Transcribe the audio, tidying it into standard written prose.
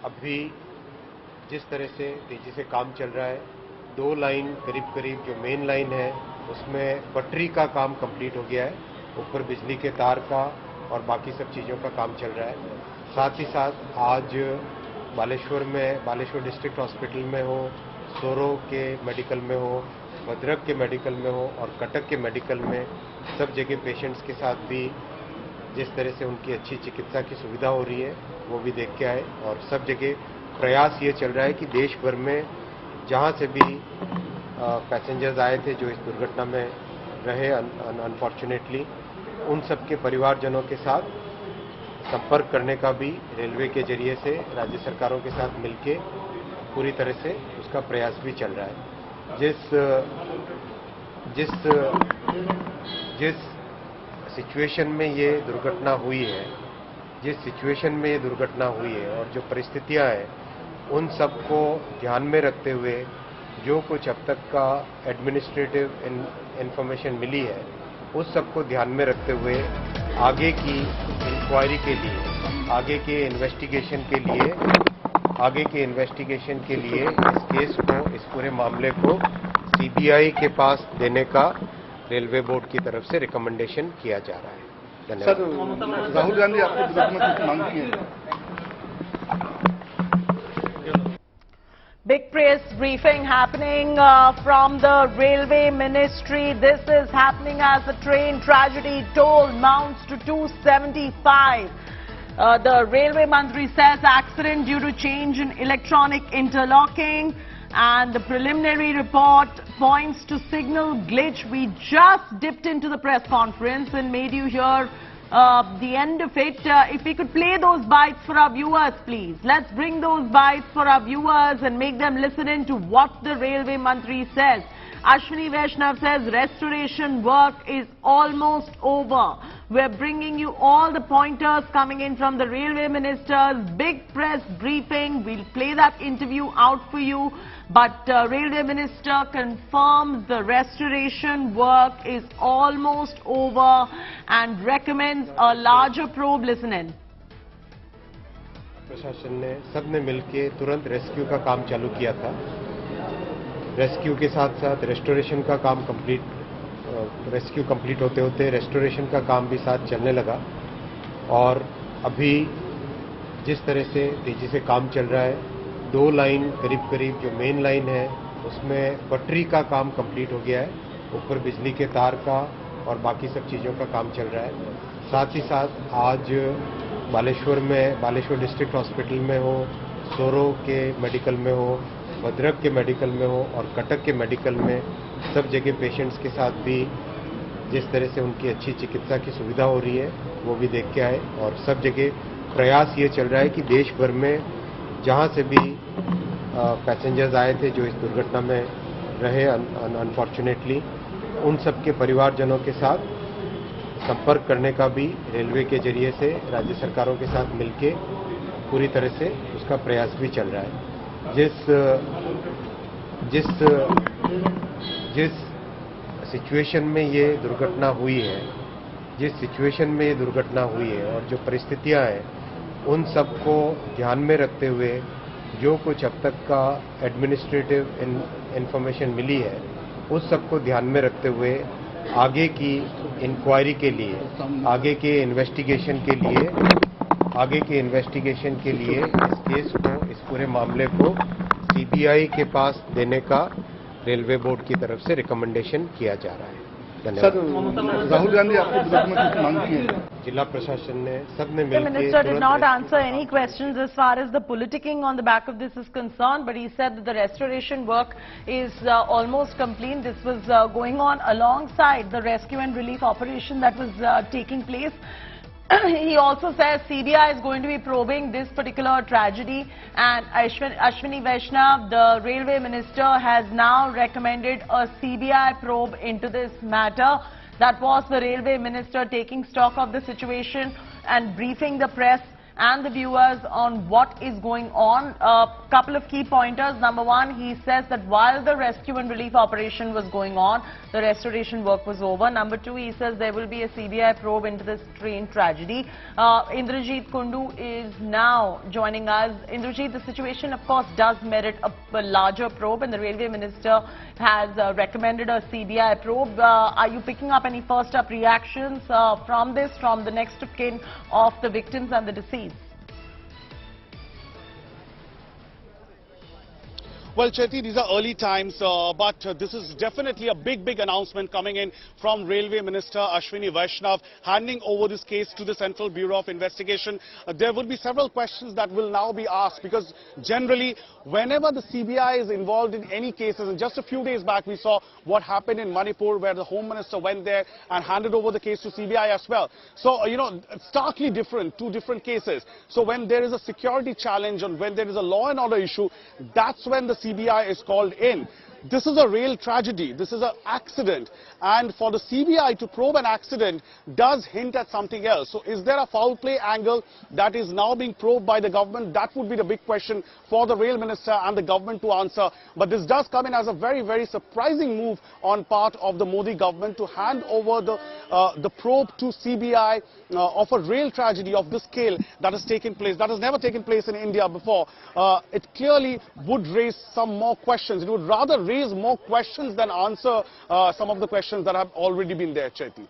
अभी जिस तरह से तेजी से काम चल रहा है, 2 लाइन करीब जो मेन लाइन है उसमें पटरी का काम कंप्लीट हो गया है, ऊपर बिजली के तार का और बाकी सब चीज़ों का काम चल रहा है। साथ ही साथ आज बालेश्वर डिस्ट्रिक्ट हॉस्पिटल में हो, सोरो के मेडिकल में हो, भद्रक के मेडिकल में हो और कटक के मेडिकल में सब जगह पेशेंट्स के साथ भी जिस तरह से उनकी अच्छी चिकित्सा की सुविधा हो रही है वो भी देख के आए। और सब जगह प्रयास ये चल रहा है कि देश भर में जहाँ से भी पैसेंजर्स आए थे जो इस दुर्घटना में रहे अनफॉर्चुनेटली, उन सब के परिवारजनों के साथ संपर्क करने का भी रेलवे के जरिए से राज्य सरकारों के साथ मिलके पूरी तरह से उसका प्रयास भी चल रहा है। जिस सिचुएशन में ये दुर्घटना हुई है, और जो परिस्थितियां हैं उन सब को ध्यान में रखते हुए जो कुछ अब तक का एडमिनिस्ट्रेटिव इंफॉर्मेशन मिली है उस सब को ध्यान में रखते हुए आगे की इंक्वायरी के लिए, आगे के इन्वेस्टिगेशन के लिए इस केस को, इस पूरे मामले को सीबीआई के पास देने का रेलवे बोर्ड की तरफ से रिकमेंडेशन किया जा रहा है। धन्यवाद। सर, राहुल गांधी आपको विरोध में कुछ मांगती है? Big press briefing happening from the Railway Ministry. This is happening as the train tragedy toll mounts to 275. The Railway Mantri says accident due to change in electronic interlocking, and the preliminary report points to signal glitch. We just dipped into the press conference and made you hear the end of it. If we could play those bites for our viewers, please. Let's bring those bites for our viewers and make them listen in to what the Railway Mantri says. Ashwini Vaishnaw says restoration work is almost over. We're bringing you all the pointers coming in from the Railway Minister's big press briefing. We'll play that interview out for you. But Railway Minister confirms the restoration work is almost over and recommends a larger probe. Listen in. प्रशासन ने सबने मिलकर तुरंत rescue का काम चालू किया था। रेस्क्यू के साथ साथ रेस्टोरेशन का काम रेस्क्यू कंप्लीट होते होते रेस्टोरेशन का काम भी साथ चलने लगा। और अभी जिस तरह से तेजी से काम चल रहा है, 2 लाइन करीब जो मेन लाइन है उसमें पटरी का काम कंप्लीट हो गया है, ऊपर बिजली के तार का और बाकी सब चीज़ों का काम चल रहा है। साथ ही साथ आज बालेश्वर डिस्ट्रिक्ट हॉस्पिटल में हो, सोरो के मेडिकल में हो, भद्रक के मेडिकल में हो और कटक के मेडिकल में सब जगह पेशेंट्स के साथ भी जिस तरह से उनकी अच्छी चिकित्सा की सुविधा हो रही है वो भी देख के आए। और सब जगह प्रयास ये चल रहा है कि देश भर में जहाँ से भी पैसेंजर्स आए थे जो इस दुर्घटना में रहे अनफॉर्चुनेटली, उन सब के परिवारजनों के साथ संपर्क करने का भी रेलवे के जरिए से राज्य सरकारों के साथ मिलके पूरी तरह से उसका प्रयास भी चल रहा है। जिस सिचुएशन में ये दुर्घटना हुई है, और जो परिस्थितियां हैं उन सब को ध्यान में रखते हुए जो कुछ अब तक का एडमिनिस्ट्रेटिव इंफॉर्मेशन मिली है उस सब को ध्यान में रखते हुए आगे की इंक्वायरी के लिए, आगे के इन्वेस्टिगेशन के लिए इस केस को, इस पूरे मामले को सीबीआई के पास देने का रेलवे बोर्ड की तरफ से रिकमेंडेशन किया जा रहा है। सर, राहुल गांधी आपको विरोध में कुछ मांगती है? जिला प्रशासन ने सबने मिलकर The minister did not answer any questions as far as the politicking on the back of this is concerned, but he said that the restoration work is almost complete. This was going on alongside the rescue and relief operation that was taking place. He also says CBI is going to be probing this particular tragedy, and Ashwini Vaishnaw, the railway minister, has now recommended a CBI probe into this matter. That was the railway minister taking stock of the situation and briefing the press and the viewers on what is going on. A couple of key pointers. Number one, he says that while the rescue and relief operation was going on, the restoration work was over. Number two, he says there will be a CBI probe into this train tragedy. Indrajit Kundu is now joining us. Indrajit, the situation of course does merit a larger probe, and the Railway Minister has recommended a CBI probe. Are you picking up any first up reactions from this, from the next of kin of the victims and the deceased? Well, Chaiti, these are early times, but this is definitely a big announcement coming in from Railway Minister Ashwini Vaishnaw, handing over this case to the Central Bureau of Investigation. There will be several questions that will now be asked, because generally, whenever the CBI is involved in any cases, and just a few days back we saw what happened in Manipur, where the Home Minister went there and handed over the case to CBI as well. So, starkly different, two different cases. So when there is a security challenge and when there is a law and order issue, that's when the CBI is called in. This is a real tragedy. This is an accident. And for the CBI to probe an accident does hint at something else. So is there a foul play angle that is now being probed by the government? That would be the big question for the Rail Minister and the government to answer. But this does come in as a very surprising move on part of the Modi government to hand over the probe to CBI of a rail tragedy of this scale that has taken place. That has never taken place in India before. It clearly would raise some more questions. It would rather raise more questions than answer some of the questions that have already been there, Chaiti.